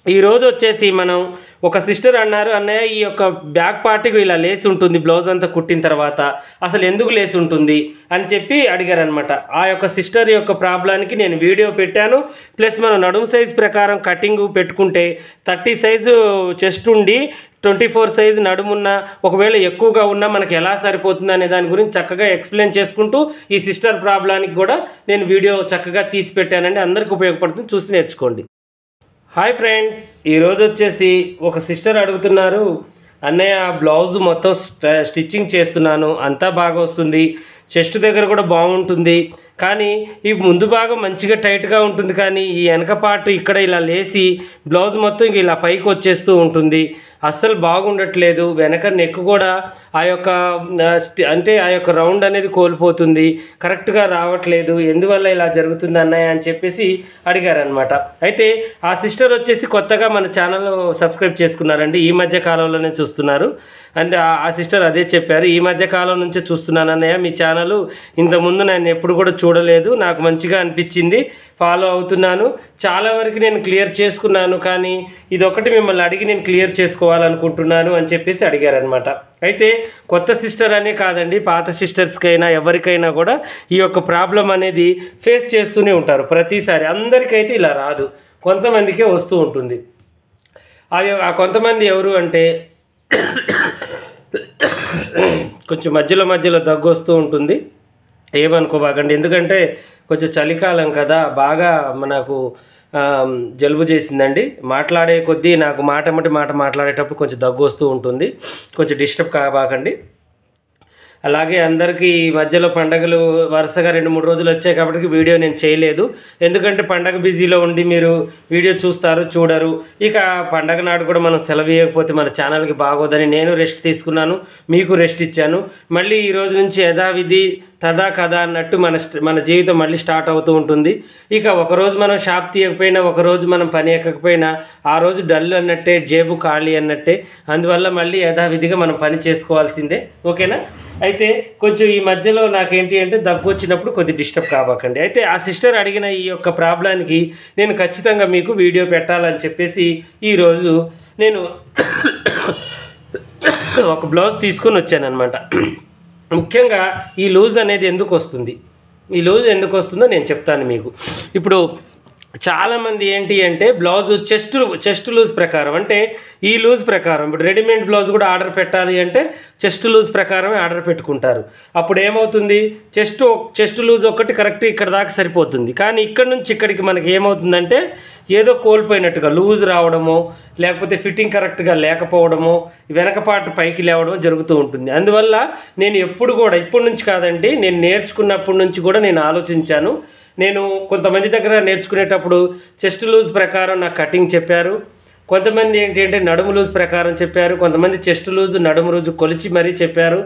ఈరోజు వచ్చేసి మనం ఒక సిస్టర్ అన్నారు, అన్నయ్య ఈ యొక్క బ్యాక్ పార్టీకి ఇలా లేసి ఉంటుంది బ్లౌజ్ అంతా కుట్టిన తర్వాత, అసలు ఎందుకు లేసి ఉంటుంది అని చెప్పి అడిగారనమాట. ఆ యొక్క సిస్టర్ యొక్క ప్రాబ్లానికి నేను వీడియో పెట్టాను. ప్లస్ మనం నడుము సైజ్ ప్రకారం కటింగ్ పెట్టుకుంటే 30 సైజు చెస్ట్ ఉండి 24 సైజు నడుమున్న, ఒకవేళ ఎక్కువగా ఉన్నా మనకి ఎలా సరిపోతుంది అనే దాని గురించి చక్కగా ఎక్స్ప్లెయిన్ చేసుకుంటూ ఈ సిస్టర్ ప్రాబ్లానికి కూడా నేను వీడియో చక్కగా తీసి పెట్టానండి. అందరికీ ఉపయోగపడుతుంది, చూసి నేర్చుకోండి. హాయ్ ఫ్రెండ్స్, ఈరోజు వచ్చేసి ఒక సిస్టర్ అడుగుతున్నారు, అన్నయ్య బ్లౌజ్ మొత్తం స్టిచ్చింగ్ చేస్తున్నాను, అంతా బాగా వస్తుంది, చెస్ట్ దగ్గర కూడా బాగుంటుంది, కానీ ఈ ముందు భాగం మంచిగా టైట్గా ఉంటుంది, కానీ ఈ వెనక పార్ట్ ఇక్కడ ఇలా లేసి బ్లౌజ్ మొత్తం ఇలా పైకి వచ్చేస్తూ ఉంటుంది, అస్సలు బాగుండట్లేదు, వెనక నెక్ కూడా ఆ యొక్క అంటే ఆ యొక్క రౌండ్ అనేది కోల్పోతుంది, కరెక్ట్గా రావట్లేదు, ఎందువల్ల ఇలా జరుగుతుంది అన్నయ్య అని చెప్పేసి అడిగారనమాట. అయితే ఆ సిస్టర్ వచ్చేసి కొత్తగా మన ఛానల్ సబ్స్క్రైబ్ చేసుకున్నారండి, ఈ మధ్య కాలంలోనే చూస్తున్నారు. అంటే ఆ సిస్టర్ అదే చెప్పారు, ఈ మధ్య కాలం నుంచే చూస్తున్నాను అన్నయ్య మీ ఛానల్, ఇంతకుముందు నేను ఎప్పుడు కూడా చూడలేదు, నాకు మంచిగా అనిపించింది, ఫాలో అవుతున్నాను, చాలా వరకు నేను క్లియర్ చేసుకున్నాను, కానీ ఇదొకటి మిమ్మల్ని అడిగి నేను క్లియర్ చేసుకోవాలనుకుంటున్నాను అని చెప్పేసి అడిగారనమాట. అయితే కొత్త సిస్టర్ అనే కాదండి, పాత సిస్టర్స్కైనా ఎవరికైనా కూడా ఈ యొక్క ప్రాబ్లం అనేది ఫేస్ చేస్తూనే ఉంటారు ప్రతిసారి. అందరికైతే ఇలా రాదు, కొంతమందికే వస్తూ ఉంటుంది. ఆ కొంతమంది ఎవరు అంటే కొంచెం మధ్యలో దగ్గు వస్తూ ఉంటుంది, ఏమనుకోబాకండి, ఎందుకంటే కొంచెం చలికాలం కదా, బాగా మనకు జలుబు చేసిందండి. మాట్లాడే కొద్దీ నాకు మాట మాట్లాడేటప్పుడు కొంచెం దగ్గు వస్తూ ఉంటుంది, కొంచెం డిస్టర్బ్ కాబాకండి. అలాగే అందరికీ ఈ మధ్యలో పండగలు వరుసగా 2-3 రోజులు వచ్చాయి కాబట్టి వీడియో నేను చేయలేదు, ఎందుకంటే పండగ బిజీలో ఉండి మీరు వీడియో చూడరు. ఇక పండగ నాడు కూడా మనం సెలవు ఇవ్వకపోతే మన ఛానల్కి బాగోదని నేను రెస్ట్ తీసుకున్నాను, మీకు రెస్ట్ ఇచ్చాను. మళ్ళీ ఈ రోజు నుంచి యథావిధి తదా కథ అన్నట్టు మన జీవితం మళ్ళీ స్టార్ట్ అవుతూ ఉంటుంది. ఇక ఒకరోజు మనం షాప్ తీయకపోయినా, ఒకరోజు మనం పని ఎక్కకపోయినా ఆ రోజు డల్ అన్నట్టే, జేబు ఖాళీ అన్నట్టే. అందువల్ల మళ్ళీ యథావిధిగా మనం పని చేసుకోవాల్సిందే, ఓకేనా. అయితే కొంచెం ఈ మధ్యలో నాకేంటి అంటే దగ్గు వచ్చినప్పుడు కొద్ది డిస్టర్బ్ కావకండి. అయితే ఆ సిస్టర్ అడిగిన ఈ యొక్క ప్రాబ్లానికి నేను ఖచ్చితంగా మీకు వీడియో పెట్టాలని చెప్పేసి ఈరోజు నేను ఒక బ్లౌజ్ తీసుకొని వచ్చానమాట. ముఖ్యంగా ఈ లూజ్ అనేది ఎందుకు వస్తుందో నేను చెప్తాను మీకు. ఇప్పుడు చాలామంది ఏంటి అంటే బ్లౌజ్ చెస్ట్ లూజ్ ప్రకారం, అంటే ఈ లూజ్ ప్రకారం, ఇప్పుడు రెడీమేడ్ బ్లౌజ్ కూడా ఆర్డర్ అంటే చెస్ట్ లూజ్ ప్రకారమే ఆర్డర్ పెట్టుకుంటారు. అప్పుడు ఏమవుతుంది, చెస్ట్ లూజ్ ఒకటి కరెక్ట్ ఇక్కడ దాకా సరిపోతుంది, కానీ ఇక్కడ నుంచి ఇక్కడికి మనకి ఏమవుతుందంటే ఏదో కోల్పోయినట్టుగా లూజ్ రావడమో, లేకపోతే ఫిట్టింగ్ కరెక్ట్గా లేకపోవడమో, వెనక పార్ట్ పైకి లేవడమో జరుగుతూ ఉంటుంది. అందువల్ల నేను ఎప్పుడు కూడా, ఇప్పటి నుంచి కాదండి, నేను నేర్చుకున్నప్పటి నుంచి కూడా నేను ఆలోచించాను. నేను కొంతమంది దగ్గర నేర్చుకునేటప్పుడు చెస్ట్ లూజ్ ప్రకారం నాకు కటింగ్ చెప్పారు, కొంతమంది ఏంటి అంటే నడుము లూజ్ ప్రకారం చెప్పారు, కొంతమంది చెస్ట్ లూజ్ నడుము లూజ్ కొలిచి మరీ చెప్పారు.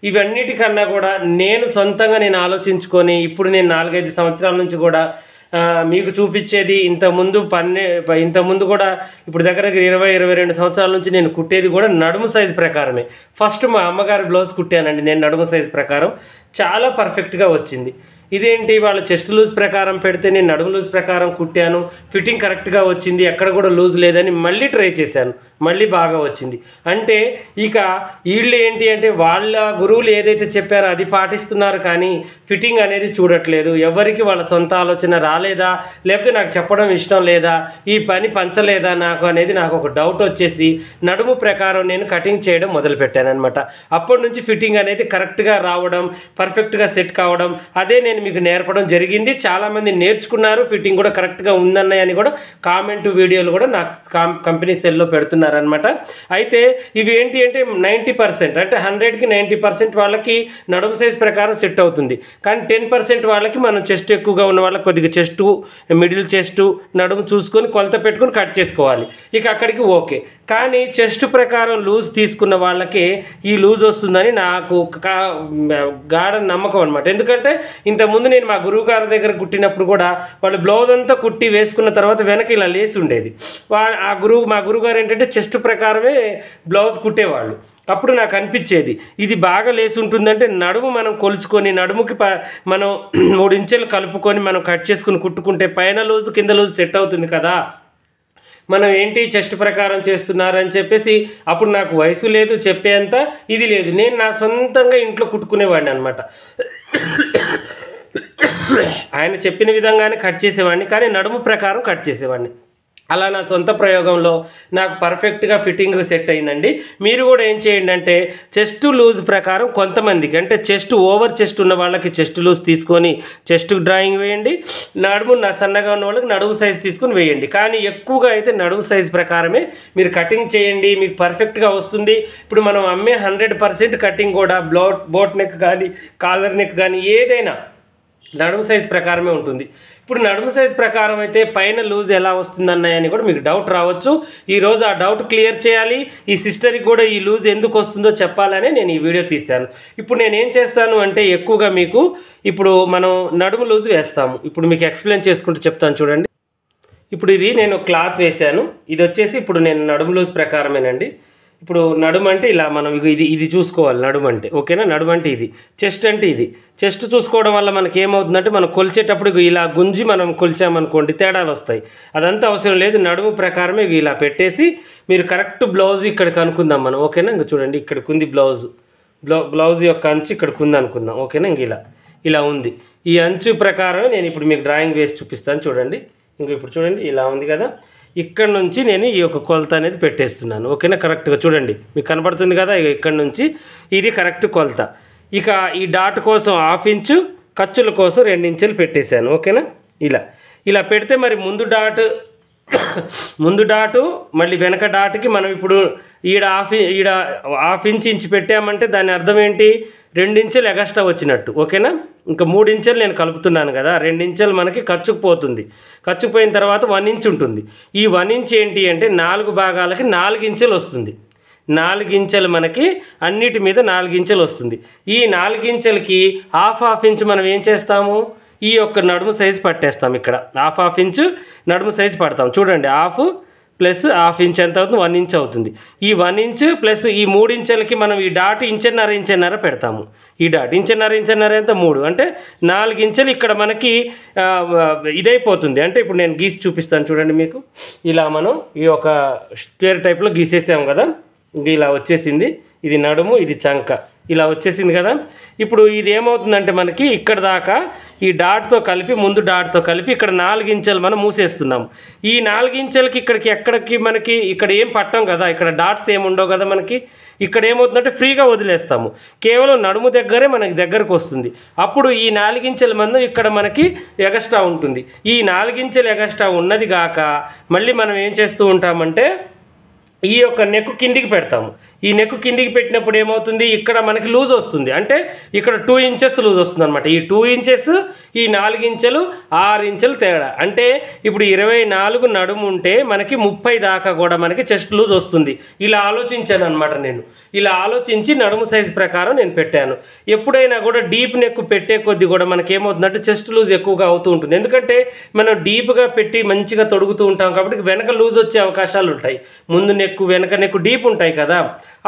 ఇవన్నిటికన్నా కూడా నేను సొంతంగా ఆలోచించుకొని ఇప్పుడు నేను 4-5 సంవత్సరాల నుంచి కూడా మీకు చూపించేది, ఇంతకుముందు కూడా ఇప్పుడు దగ్గర 20-22 సంవత్సరాల నుంచి నేను కుట్టేది కూడా నడుము సైజు ప్రకారమే. ఫస్ట్ మా అమ్మగారి బ్లౌజ్ కుట్టానండి నేను నడుము సైజు ప్రకారం, చాలా పర్ఫెక్ట్గా వచ్చింది. ఇదేంటి వాళ్ళు చెస్ట్ లూజ్ ప్రకారం పెడితే నేను నడుము లూజ్ ప్రకారం కుట్టాను, ఫిట్టింగ్ కరెక్ట్గా వచ్చింది, ఎక్కడ కూడా లూజ్ లేదని మళ్ళీ ట్రై చేశాను, మళ్ళీ బాగా వచ్చింది. అంటే ఇక వీళ్ళు ఏంటి అంటే వాళ్ళ గురువులు ఏదైతే చెప్పారో అది పాటిస్తున్నారు, కానీ ఫిట్టింగ్ అనేది చూడట్లేదు. ఎవరికి వాళ్ళ సొంత ఆలోచన రాలేదా, లేకపోతే నాకు చెప్పడం ఇష్టం లేదా, ఈ పని పంచలేదా నాకు అనేది నాకు ఒక డౌట్ వచ్చేసి నడుము ప్రకారం నేను కటింగ్ చేయడం మొదలుపెట్టాను అనమాట. అప్పటి నుంచి ఫిట్టింగ్ అనేది కరెక్ట్గా రావడం, పర్ఫెక్ట్గా సెట్ కావడం, అదే నేను మీకు నేర్పడం జరిగింది. చాలామంది నేర్చుకున్నారు, ఫిట్టింగ్ కూడా కరెక్ట్గా ఉందన్నయ్య అని కూడా కామెంట్ వీడియోలు కూడా నాకు కంపెనీ సెల్లో పెడుతున్నారనమాట. అయితే ఇవి ఏంటి అంటే 90%, అంటే 100కి 90% వాళ్ళకి నడుము సైజ్ ప్రకారం సెట్ అవుతుంది, కానీ 10% వాళ్ళకి మనం చెస్ట్ ఎక్కువగా ఉన్న వాళ్ళకి కొద్దిగా చెస్టు, మిడిల్ చెస్టు, నడుము చూసుకొని కొలత పెట్టుకొని కట్ చేసుకోవాలి, ఇక అక్కడికి ఓకే. కానీ చెస్ట్ ప్రకారం లూజ్ తీసుకున్న వాళ్ళకే ఈ లూజ్ వస్తుందని నాకు గాఢ నమ్మకం అనమాట. ఎందుకంటే ఇంతకుముందు నేను మా గురువు గారి దగ్గర కుట్టినప్పుడు కూడా వాళ్ళు బ్లౌజ్ అంతా కుట్టి వేసుకున్న తర్వాత వెనక ఇలా లేసి ఉండేది. మా గురువు గారు ఏంటంటే చెస్ట్ ప్రకారమే బ్లౌజ్ కుట్టేవాళ్ళు. అప్పుడు నాకు అనిపించేది ఇది బాగా లేసి ఉంటుందంటే నడుము మనం కొలుచుకొని నడుముకి మనం 3 ఇంచులు కలుపుకొని మనం కట్ చేసుకుని కుట్టుకుంటే పైన లూజ్ కింద లూజ్ సెట్ అవుతుంది కదా, మనం ఏంటి చెస్ట్ ప్రకారం చేస్తున్నారని చెప్పేసి అప్పుడు నాకు వయసు లేదు, చెప్పేంత ఇది లేదు. నేను నా సొంతంగా ఇంట్లో కుట్టుకునేవాడిని అనమాట. ఆయన చెప్పిన విధంగానే కట్ చేసేవాడిని, కానీ నడుము ప్రకారం కట్ చేసేవాడిని. అలా నా సొంత ప్రయోగంలో నాకు పర్ఫెక్ట్గా ఫిట్టింగ్ సెట్ అయిందండి. మీరు కూడా ఏం చేయండి అంటే చెస్ట్ లూజ్ ప్రకారం కొంతమందికి అంటే చెస్ట్ ఓవర్ చెస్ట్ ఉన్న వాళ్ళకి చెస్ట్ లూజ్ తీసుకొని చెస్ట్ డ్రాయింగ్ వేయండి, నడుము సన్నగా ఉన్న వాళ్ళకి నడుము సైజ్ తీసుకొని వేయండి. కానీ ఎక్కువగా అయితే నడుము సైజ్ ప్రకారమే మీరు కటింగ్ చేయండి, మీకు పర్ఫెక్ట్గా వస్తుంది. ఇప్పుడు మనం అమ్మే 100% కటింగ్ కూడా బోట్ నెక్ కానీ కాలర్ నెక్ కానీ ఏదైనా నడుము సైజ్ ప్రకారమే ఉంటుంది. ఇప్పుడు నడుము సైజ్ ప్రకారం అయితే పైన లూజ్ ఎలా వస్తుందన్నాయని కూడా మీకు డౌట్ రావచ్చు. ఈరోజు ఆ డౌట్ క్లియర్ చేయాలి, ఈ సిస్టర్కి కూడా ఈ లూజ్ ఎందుకు వస్తుందో చెప్పాలని నేను ఈ వీడియో తీశాను. ఇప్పుడు నేను ఏం చేస్తాను అంటే ఎక్కువగా మీకు ఇప్పుడు మనం నడుము లూజ్ వేస్తాము. ఇప్పుడు మీకు ఎక్స్ప్లెయిన్ చేసుకుంటూ చెప్తాను చూడండి. ఇప్పుడు ఇది నేను క్లాత్ వేశాను, ఇది వచ్చేసి ఇప్పుడు నేను నడుము లూజ్ ప్రకారమేనండి. ఇప్పుడు నడుము అంటే ఇలా మనం ఇది చూసుకోవాలి. నడుము అంటే ఓకేనా, నడుము అంటే ఇది, చెస్ట్ అంటే ఇది. చెస్ట్ చూసుకోవడం వల్ల మనకి ఏమవుతుందంటే మనం కొలిచేటప్పుడు ఇలా గుంజి మనం కొలిచామనుకోండి తేడాలు వస్తాయి. అదంతా అవసరం లేదు, నడుము ప్రకారమే ఇలా పెట్టేసి మీరు కరెక్ట్ బ్లౌజ్ ఇక్కడ కనుక్కుందాం మనం. ఓకేనా, ఇంక చూడండి ఇక్కడికి ఉంది బ్లౌజ్ యొక్క అంచు ఇక్కడికి ఉంది అనుకుందాం. ఓకేనా, ఇంక ఇలా ఉంది. ఈ అంచు ప్రకారం నేను ఇప్పుడు మీకు డ్రాయింగ్ వేసి చూపిస్తాను చూడండి. ఇంక ఇప్పుడు చూడండి ఇలా ఉంది కదా, ఇక్కడ నుంచి నేను ఈ యొక్క కొలత అనేది పెట్టేస్తున్నాను. ఓకేనా, కరెక్ట్గా చూడండి మీకు కనపడుతుంది కదా, ఇక్కడ నుంచి ఇది కరెక్ట్ కొలత. ఇక ఈ డాట్ కోసం 1/2 ఇంచు, ఖర్చుల కోసం 2 ఇంచులు పెట్టేశాను. ఓకేనా, ఇలా పెడితే మరి ముందు డాటు మళ్ళీ వెనక డాట్కి మనం ఇప్పుడు ఈడ హాఫ్ ఇంచు పెట్టామంటే దాని అర్థం ఏంటి, 2 ఇంచులు ఎగస్ట్రా వచ్చినట్టు. ఓకేనా, ఇంకా 3 ఇంచులు నేను కలుపుతున్నాను కదా, 2 ఇంచులు మనకి ఖర్చుకుపోతుంది. ఖర్చుకుపోయిన తర్వాత 1 ఇంచు ఉంటుంది. ఈ 1 ఇంచు ఏంటి అంటే 4 భాగాలకి 4 ఇంచులు వస్తుంది. 4 ఇంచులు మనకి అన్నిటి మీద 4 ఇంచులు వస్తుంది. ఈ 4 ఇంచులకి హాఫ్ ఇంచు మనం ఏం చేస్తాము, ఈ యొక్క నడుము సైజు పట్టేస్తాం. ఇక్కడ హాఫ్ ఇంచు నడుము సైజు పడతాం. చూడండి, హాఫ్ ప్లస్ 1/2 ఇంచ్ ఎంత అవుతుంది, 1 ఇంచ్ అవుతుంది. ఈ 1 ఇంచ్ ప్లస్ ఈ 3 ఇంచులకి మనం ఈ డాట్ ఇంచున్నర పెడతాము. ఈ డాట్ ఇంచున్నర ఎంత 3 అంటే 4 ఇంచులు ఇక్కడ మనకి ఇదైపోతుంది. అంటే ఇప్పుడు నేను గీసి చూపిస్తాను చూడండి మీకు. ఇలా మనం ఈ యొక్క స్క్వేర్ టైప్లో గీసేసాము కదా, ఇలా వచ్చేసింది. ఇది నడుము, ఇది చంక, ఇలా వచ్చేసింది కదా. ఇప్పుడు ఇది ఏమవుతుందంటే మనకి ఇక్కడ దాకా ఈ డాట్తో కలిపి ముందు డాట్తో కలిపి ఇక్కడ 4 ఇంచులు మనం మూసేస్తున్నాము. ఈ 4 ఇంచులకి ఎక్కడికి మనకి ఇక్కడ ఏం పట్టం కదా, ఇక్కడ డాట్స్ ఏమి ఉండవు కదా మనకి. ఇక్కడ ఏమవుతుందంటే ఫ్రీగా వదిలేస్తాము, కేవలం నడుము దగ్గరే మనకి దగ్గరకు వస్తుంది. అప్పుడు ఈ 4 ఇంచుల మందం ఇక్కడ మనకి ఎగస్ట్రా ఉంటుంది. ఈ 4 ఇంచులు ఎగస్ట్రా ఉన్నది కాక మళ్ళీ మనం ఏం చేస్తూ ఉంటామంటే ఈ యొక్క నెక్ కిందికి పెడతాము. ఈ నెక్ కిందికి పెట్టినప్పుడు ఏమవుతుంది, ఇక్కడ మనకి లూజ్ వస్తుంది. అంటే ఇక్కడ 2 ఇంచెస్ లూజ్ వస్తుంది అనమాట. ఈ 2 ఇంచెస్ ఈ 4 ఇంచులు 6 ఇంచులు తేడా. అంటే ఇప్పుడు 24 నడుము ఉంటే మనకి 30 దాకా కూడా మనకి చెస్ట్ లూజ్ వస్తుంది. ఇలా ఆలోచించాను అనమాట నేను. ఇలా ఆలోచించి నడుము సైజు ప్రకారం నేను పెట్టాను. ఎప్పుడైనా కూడా డీప్ నెక్ పెట్టే కొద్ది కూడా మనకి ఏమవుతుందంటే చెస్ట్ లూజ్ ఎక్కువగా అవుతూ ఉంటుంది. ఎందుకంటే మనం డీప్గా పెట్టి మంచిగా తొడుగుతూ ఉంటాం కాబట్టి వెనక లూజ్ వచ్చే అవకాశాలు ఉంటాయి. ముందు నెక్ వెనక నెక్ డీప్ ఉంటాయి కదా,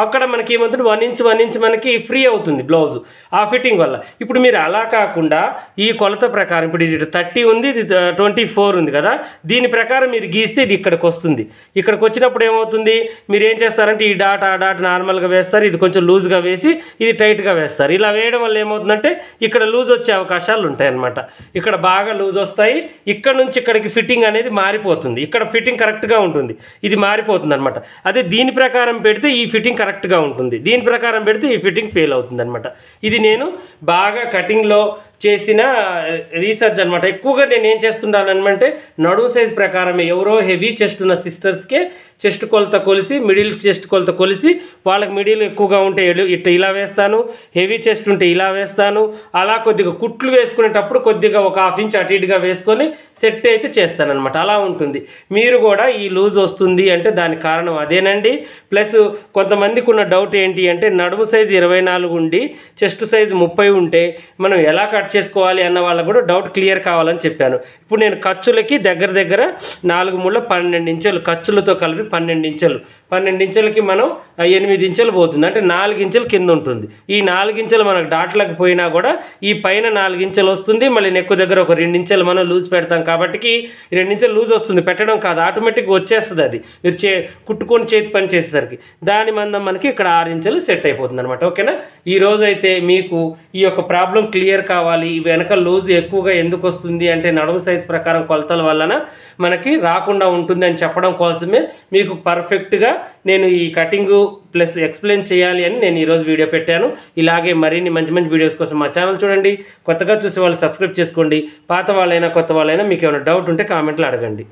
అక్కడ మనకి ఏమవుతుంది 1 ఇంచ్ మనకి ఫ్రీ అవుతుంది బ్లౌజ్ ఆ ఫిట్టింగ్ వల్ల. ఇప్పుడు మీరు అలా కాకుండా ఈ కొలత ప్రకారం ఇప్పుడు ఇది 30 ఉంది, ఇది 24 ఉంది కదా, దీని ప్రకారం మీరు గీస్తే ఇది ఇక్కడికి వస్తుంది. ఇక్కడికి వచ్చినప్పుడు ఏమవుతుంది, మీరు ఏం చేస్తారంటే ఈ డాట్ ఆ డాట్ నార్మల్గా వేస్తారు, ఇది కొంచెం లూజ్గా వేసి ఇది టైట్గా వేస్తారు. ఇలా వేయడం వల్ల ఏమవుతుందంటే ఇక్కడ లూజ్ వచ్చే అవకాశాలు ఉంటాయి అన్నమాట. ఇక్కడ బాగా లూజ్ వస్తాయి, ఇక్కడ నుంచి ఇక్కడికి ఫిట్టింగ్ అనేది మారిపోతుంది. ఇక్కడ ఫిట్టింగ్ కరెక్ట్గా ఉంటుంది, ఇది మారిపోతుంది అనమాట. అదే దీని ప్రకారం పెడితే ఈ ఫిట్టింగ్ కరెక్ట్గా ఉంటుంది, దీని ప్రకారం పెడితే ఈ ఫిట్టింగ్ ఫెయిల్ అవుతుంది అనమాట. ఇది నేను బాగా కటింగ్లో చేసిన రీసెర్చ్ అనమాట. ఎక్కువగా నేను ఏం చేస్తుంటానంటే నడుము సైజ్ ప్రకారమే ఎవరో హెవీ చెస్ట్ ఉన్న సిస్టర్స్కే చెస్ట్ కొలత కొలిసి మిడిల్ చెస్ట్ కొలత కొలిసి వాళ్ళకి మిడిల్ ఎక్కువగా ఉంటే ఇలా వేస్తాను, హెవీ చెస్ట్ ఉంటే ఇలా వేస్తాను. అలా కొద్దిగా కుట్లు వేసుకునేటప్పుడు కొద్దిగా ఒక 1/2 ఇంచ్ అటు ఇటుగా వేసుకొని సెట్ అయితే చేస్తానన్నమాట. అలా ఉంటుంది. మీరు కూడా ఈ లూజ్ వస్తుంది అంటే దానికి కారణం అదేనండి. ప్లస్ కొంతమందికి ఉన్న డౌట్ ఏంటి అంటే నడుము సైజు 24 ఉండి చెస్ట్ సైజు 30 ఉంటే మనం ఎలా కట్ చేసుకోవాలి అన్న వాళ్ళకు కూడా డౌట్ క్లియర్ కావాలని చెప్పాను. ఇప్పుడు నేను ఖర్చులకి దగ్గర 4 ముళ్ళ 12 ఇంచులు ఖర్చులతో కలిపి 12 ఇంచులు, 12 ఇంచులకి మనం 8 ఇంచులు పోతుంది, అంటే 4 ఇంచులు కింద ఉంటుంది. ఈ 4 ఇంచులు మనకు డాట్లకు పోయినా కూడా ఈ పైన 4 ఇంచులు వస్తుంది. మళ్ళీ నెక్కు దగ్గర ఒక 2 ఇంచులు మనం లూజ్ పెడతాం కాబట్టి 2 ఇంచులు లూజ్ వస్తుంది, పెట్టడం కాదు, ఆటోమేటిక్గా వచ్చేస్తుంది. అది మీరు కుట్టుకొని చేతి పని చేసేసరికి దాని మందం మనకి ఇక్కడ 6 ఇంచులు సెట్ అయిపోతుంది అనమాట. ఓకేనా, ఈ రోజు అయితే మీకు ఈ యొక్క ప్రాబ్లం క్లియర్ కావాలి. వెనక లూజ్ ఎక్కువగా ఎందుకు వస్తుంది అంటే నడుము సైజ్ ప్రకారం కొలతల వలన మనకి రాకుండా ఉంటుంది అని చెప్పడం కోసమే మీకు పర్ఫెక్ట్గా నేను ఈ కటింగు ప్లస్ ఎక్స్ప్లెయిన్ చేయాలి అని నేను ఈరోజు వీడియో పెట్టాను. ఇలాగే మరిన్ని మంచి మంచి వీడియోస్ కోసం మా ఛానల్ చూడండి. కొత్తగా చూసే వాళ్ళు సబ్స్క్రైబ్ చేసుకోండి. పాత వాళ్ళైనా కొత్త వాళ్ళైనా మీకు ఏమైనా డౌట్ ఉంటే కామెంట్లో అడగండి.